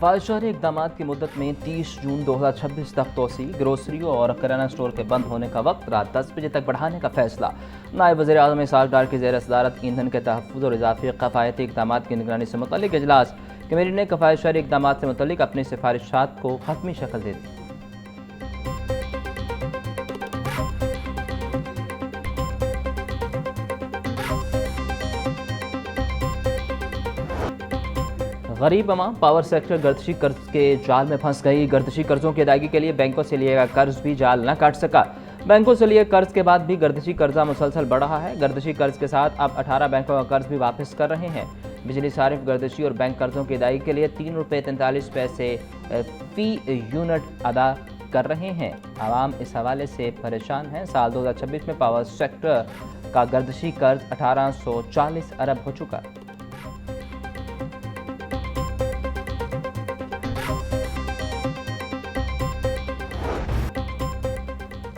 कफ़ायतशारी इक़दाम की मुद्दत में 30 जून 2026 तक तोसी, ग्रोसरियों और किराना स्टोर के बंद होने का वक्त रात 10 बजे तक बढ़ाने का फैसला। नायब वज़ीर-ए-आज़म इसहाक़ डार की ज़ेर सदारत ईंधन के तहफ़्फ़ुज़ और इज़ाफ़ी कफ़ायती इक़दाम की निगरानी से मुतल्लिक़ इजलास। कमेटी ने कफ़ायतशारी इक़दाम से मुतल्लिक़ अपनी सिफ़ारिशात को हतमी शक्ल दे दी। गरीब अवाम पावर सेक्टर गर्दिशी कर्ज के जाल में फंस गई। गर्दिशी कर्जों की अदायगी के लिए बैंकों से लिया गया कर्ज भी जाल न काट सका। बैंकों से लिए कर्ज के बाद भी गर्दिशी कर्जा मुसलसल बढ़ रहा है। गर्दिशी कर्ज के साथ अब 18 बैंकों का कर्ज भी वापस कर रहे हैं। बिजली सारिफ गर्दिशी और बैंक कर्जों की अदायगी के लिए ₹3.43 फी यूनिट अदा कर रहे हैं। आवाम इस हवाले से परेशान है। साल 2026 में पावर सेक्टर का गर्दिशी कर्ज 1840 अरब हो चुका।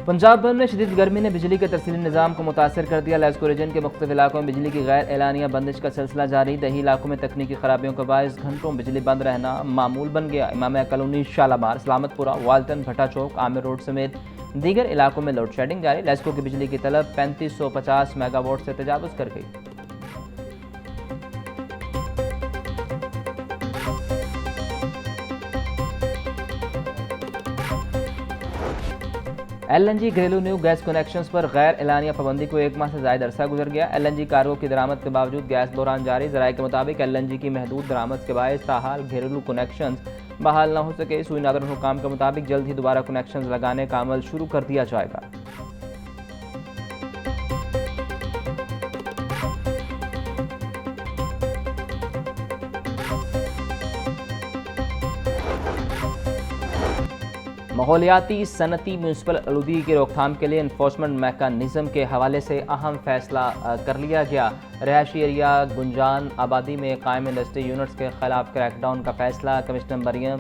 पंजाब भर में शदीद गर्मी ने बिजली के तरसीली निज़ाम को मुतासर कर दिया। लेस्को रीजन के मुख्तलिफ इलाकों में बिजली की गैर एलानिया बंदिश का सिलसिला जारी। दही इलाकों में तकनीकी खराबियों के बायस घंटों बिजली बंद रहना मामूल बन गया। इमाम कॉलोनी, शालामार, सलामतपुरा, वाल्टन, भट्टा चौक, आमिर रोड समेत दीगर इलाकों में लोड शेडिंग जारी। लेस्को की बिजली की तलब 3550 मेगावाट से तजावुज़ कर गई। LNG घरेलू न्यू गैस कनेक्शंस पर गैर एलानिया पाबंदी को 1 माह से ज़ायद अरसा गुजर गया। LNG कार्गो की दरामद के बावजूद गैस बहरान जारी। ज़राए के मुताबिक LNG की महदूद दरामद के बायस ताहाल घरेलू कनेक्शंस बहाल न हो सके। सुई नादर हुकाम के मुताबिक जल्द ही दोबारा कनेक्शंस लगाने का अमल शुरू कर दिया जाएगा। माहौलियाती, सनती, म्यूनसिपल आलूदगी की रोकथाम के लिए इन्फोर्समेंट मैकेनिज्म के हवाले से अहम फैसला कर लिया गया। रहायशी एरिया गुंजान आबादी में कायम इंडस्ट्री यूनिट्स के खिलाफ क्रैकडाउन का फैसला। कमिश्नर मरियम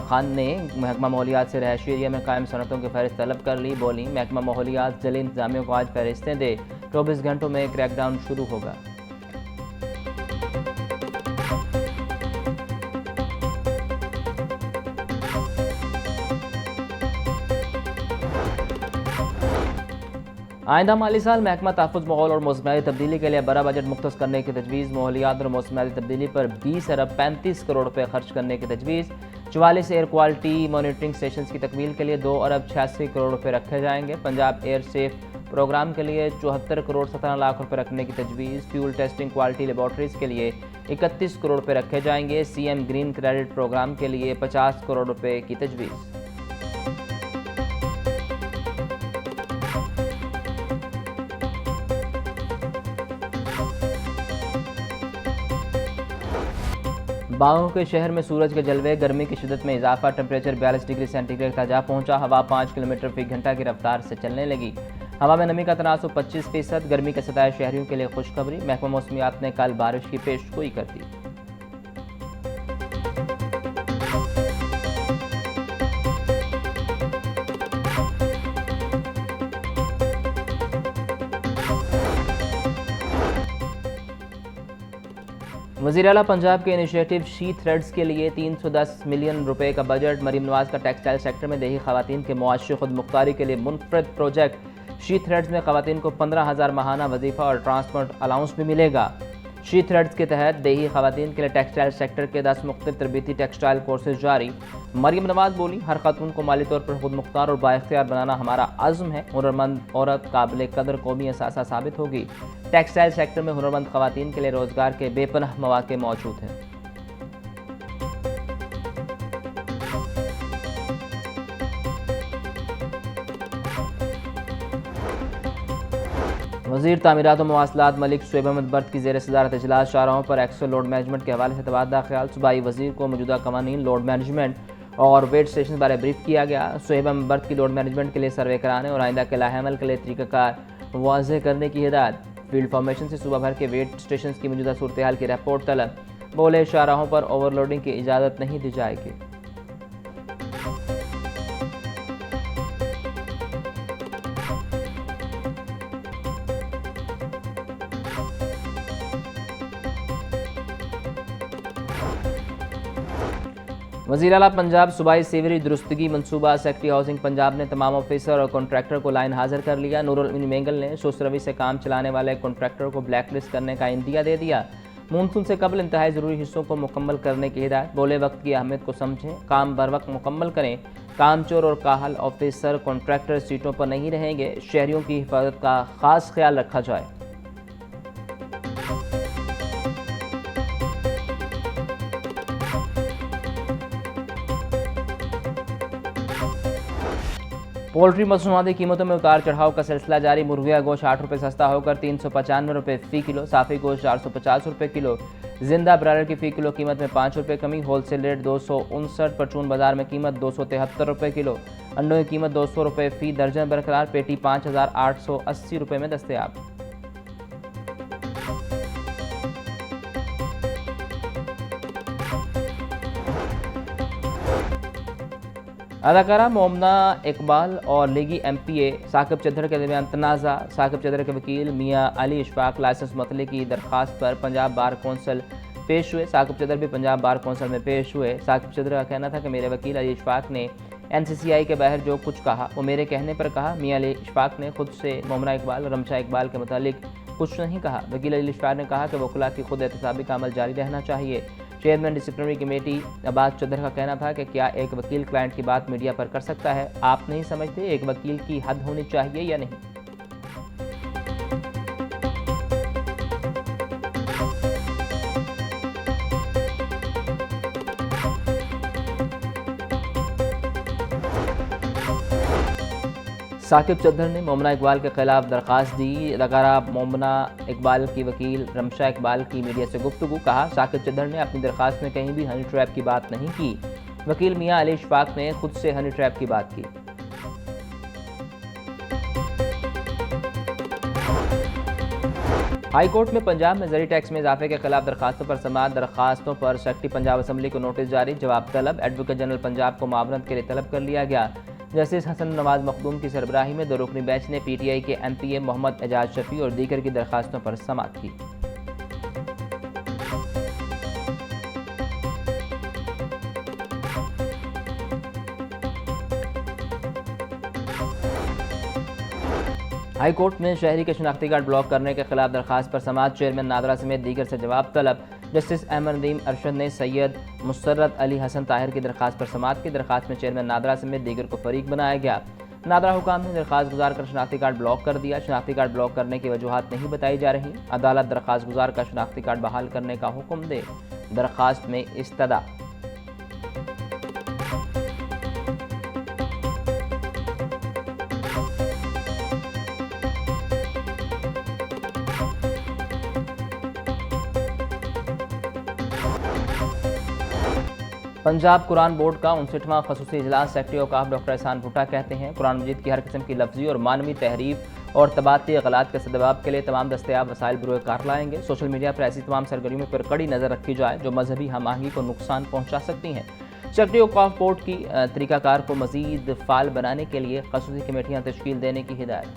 खान ने महकमा माहौलियात से रहायशी एरिया में कायम सनतों की फहरिस्त तलब कर ली। बोली, महकमा माहौलियात जिले इंतजामिया को आज फहरिस्तें दे, 24 घंटों में क्रैकडाउन शुरू होगा। आइंदा माली साल महकमा तहफ़्फ़ुज़ माहौल और मौसमियाती तब्दीली के लिए बड़ा बजट मुख्तस करने की तजवीज़। माहौलियात और मौसमियाती तब्दीली पर 20 अरब 35 करोड़ रुपये खर्च करने की तजवीज़। 44 एयर क्वालिटी मॉनिटरिंग स्टेशन की तकमील के लिए 2 अरब 86 करोड़ रुपये रखे जाएंगे। पंजाब एयर सेफ प्रोग्राम के लिए 74 करोड़ 17 लाख रुपये रखने की तजवीज़। फ्यूल टेस्टिंग क्वालिटी लेबॉर्ट्रीज़ के लिए 31 करोड़ रुपये रखे जाएंगे। CM ग्रीन क्रेडिट प्रोग्राम के लिए 50 करोड़ रुपये की तजवीज़। बागों के शहर में सूरज के जलवे, गर्मी की शिदत में इजाफा। टेम्परेचर 42 डिग्री सेंटीग्रेड तक जा पहुंचा। हवा 5 किलोमीटर फी घंटा की रफ्तार से चलने लगी। हवा में नमी का तनासुब 25%। गर्मी के सताए शहरियों के लिए खुशखबरी। महकमा मौसमियात ने कल बारिश की पेशगोई कर दी। वज़ीर-ए-आला पंजाब के इनिशिएटिव शी थ्रेड्स के लिए 310 मिलियन रुपए का बजट। मरीम नवाज का टेक्सटाइल सेक्टर में देही खवातीन के मुआशी खुद मुख्तारी के लिए मुनफरद प्रोजेक्ट। शी थ्रेड्स में खवातीन को 15,000 माहाना वजीफा और ट्रांसपोर्ट अलाउंस भी मिलेगा। शी थ्रेड्स के तहत देही खवातीन के लिए टेक्सटाइल सेक्टर के 10 मुख्तलिफ तरबीती टेक्सटाइल कोर्सेज जारी। मरीम नवाज बोली, हर खातून को माली तौर पर खुद मुख्तार और बाइख्तियार बनाना हमारा आज़म है। हुनरमंद औरत काबिल कदर कौमी असासा साबित होगी। टेक्सटाइल सेक्टर में हुनरमंद खवातीन के लिए रोजगार के बेपनाह मौके मौजूद हैं। वज़ीर तामीरात और मवासलात मलिक शुएब अहमद बर्द की ज़ेर सदारत इजलास। शाहराहों पर एक्सेल लोड मैनेजमेंट के हवाले से तबादला ख्याल। सूबाई वज़ीर को मौजूदा कवानीन लोड मैनेजमेंट और वेट स्टेशन बारे ब्रीफ किया गया। शुएब अहमद बर्द की लोड मैनेजमेंट के लिए सर्वे कराने और आइंदा के लाहेअमल के लिए तरीक़ाकार वाज़ेह करने की हिदायत। फील्ड फॉर्मेशन से सूबा भर के वेट स्टेशन की मौजूदा सूरत हाल की रिपोर्ट तलब। बोले, शाहराहों पर ओवरलोडिंग की इजाज़त नहीं दी जाएगी। वज़ीर आला पंजाब सूबाई सीवरेज दुरुस्तगी मनसूबा सेक्रेटरी हाउसिंग पंजाब ने तमाम ऑफिसर और कॉन्ट्रैक्टर को लाइन हाजिर कर लिया। नूरुल अमीन मेंगल ने सुस्त रवि से काम चलाने वाले कॉन्ट्रैक्टर को ब्लैक लिस्ट करने का इंदिया दे दिया। मानसून से कबल इंतहाई ज़रूरी हिस्सों को मुकम्मल करने की हिदायत। बोले वक्त की अहमियत को समझें, काम बर वक्त मुकम्मल करें। कामचोर और काहल ऑफिसर कॉन्ट्रैक्टर सीटों पर नहीं रहेंगे। शहरियों की हिफाजत का खास ख्याल रखा जाए। पोल्ट्री मसनूआती कीमतों में उतार चढ़ाव का सिलसिला जारी। मुर्गिया गोश्त 8 रुपये सस्ता होकर 395 रुपये फ़ी किलो, साफ़ी गोश्त 450 रुपये किलो, जिंदा ब्रायलर की फ़ी किलो कीमत में 5 रुपये कमी, होलसेल रेट 259, परचून बाजार में कीमत 273 रुपये किलो, अंडों की कीमत 200 रुपये फ़ी दर्जन बरकरार, पेटी 5880 रुपये में दस्तयाब। अदाकारा मोमना इकबाल और लीगी MPA साकिब चद्दर के दरमियान तनाज़ा। साकिब चद्दर के वकील मियां अली इशफाक लाइसेंस मतले की दरख्वास्त पर पंजाब बार कौंसल पेश हुए। साकिब चद्दर भी पंजाब बार कौंसल में पेश हुए। साकिब चद्दर का कहना था कि मेरे वकील अली इशफाक ने NCCI के बाहर जो कुछ कहा वो मेरे कहने पर कहा। मियां अली इशफाक ने खुद से मोमना इकबाल और रमशा इकबाल के मुतालिक कुछ नहीं कहा। वकील अली इशफाक ने कहा कि वकला की खुद एहतसाबी का अमल जारी रहना चाहिए। Chairman disciplinary committee Abbas Chaudhry का कहना था कि क्या एक वकील क्लाइंट की बात मीडिया पर कर सकता है? आप नहीं समझते एक वकील की हद होनी चाहिए या नहीं? साकिब चद्दर ने मोमना इकबाल के खिलाफ दरख्वास्त दी। अदाकारा मोमना इकबाल की वकील रमशा इकबाल की मीडिया से गुफ्तगू। कहा, साकिब चद्दर ने अपनी दरख्वास्त में कहीं भी हनी ट्रैप की बात नहीं की। वकील मियां अली इशफाक ने खुद से हनी ट्रैप की बात की। हाई कोर्ट में पंजाब में ज़री टैक्स में इजाफे के खिलाफ दरखास्तों पर समाअत। दरखास्तों पर सेक्रेटरी पंजाब असम्बली को नोटिस जारी। जवाब तलब। एडवोकेट जनरल पंजाब को मामलत के लिए तलब कर लिया गया। जस्टिस हसन नवाज मखदूम की सरबराही में 2 रुकनी बेंच ने PTI के MPA मोहम्मद एजाज शफी और दीगर की दरखास्तों पर समाअत की। हाई कोर्ट में शहरी के शनाख्ती कार्ड ब्लॉक करने के खिलाफ दरखास्त पर समाअत। चेयरमैन नादरा समेत दीगर से जवाब तलब। जस्टिस अहमद नदीम अरशद ने सैयद मुसर्रत अली हसन ताहिर की दरखास्त पर समाअत की। दरखास्त में चेयरमैन नादरा समेत दीगर को फरीक बनाया गया। नादरा हुकाम ने दरखास्त गुजार कर शनाख्ती कार्ड ब्लॉक कर दिया। शनाख्ती कार्ड ब्लॉक करने की वजूहात नहीं बताई जा रही। अदालत दरखास्त गुजार का शनाख्ती कार्ड बहाल करने का हुक्म दे। दरखास्त में इस्तदा। पंजाब कुरान बोर्ड का 59वां खसूसी इजलास सेक्रेटरी औकाफ डॉक्टर एहसान भुट्टा कहते हैं, कुरान मजीद की हर किस्म की लफ्जी और मानवी तहरीफ और तबाती गलात के सदबाब के लिए तमाम दस्तयाब वसाइल बुरोए कार लाएंगे। सोशल मीडिया पर ऐसी तमाम सरगर्मियों पर कड़ी नज़र रखी जाए जो मजहबी हम आहंगी को नुकसान पहुँचा सकती हैं। सेक्रेटरी औकाफ बोर्ड की तरीकाकार को मजीद फाल बनाने के लिए खसूसी कमेटियाँ तश्कील देने की हिदायत।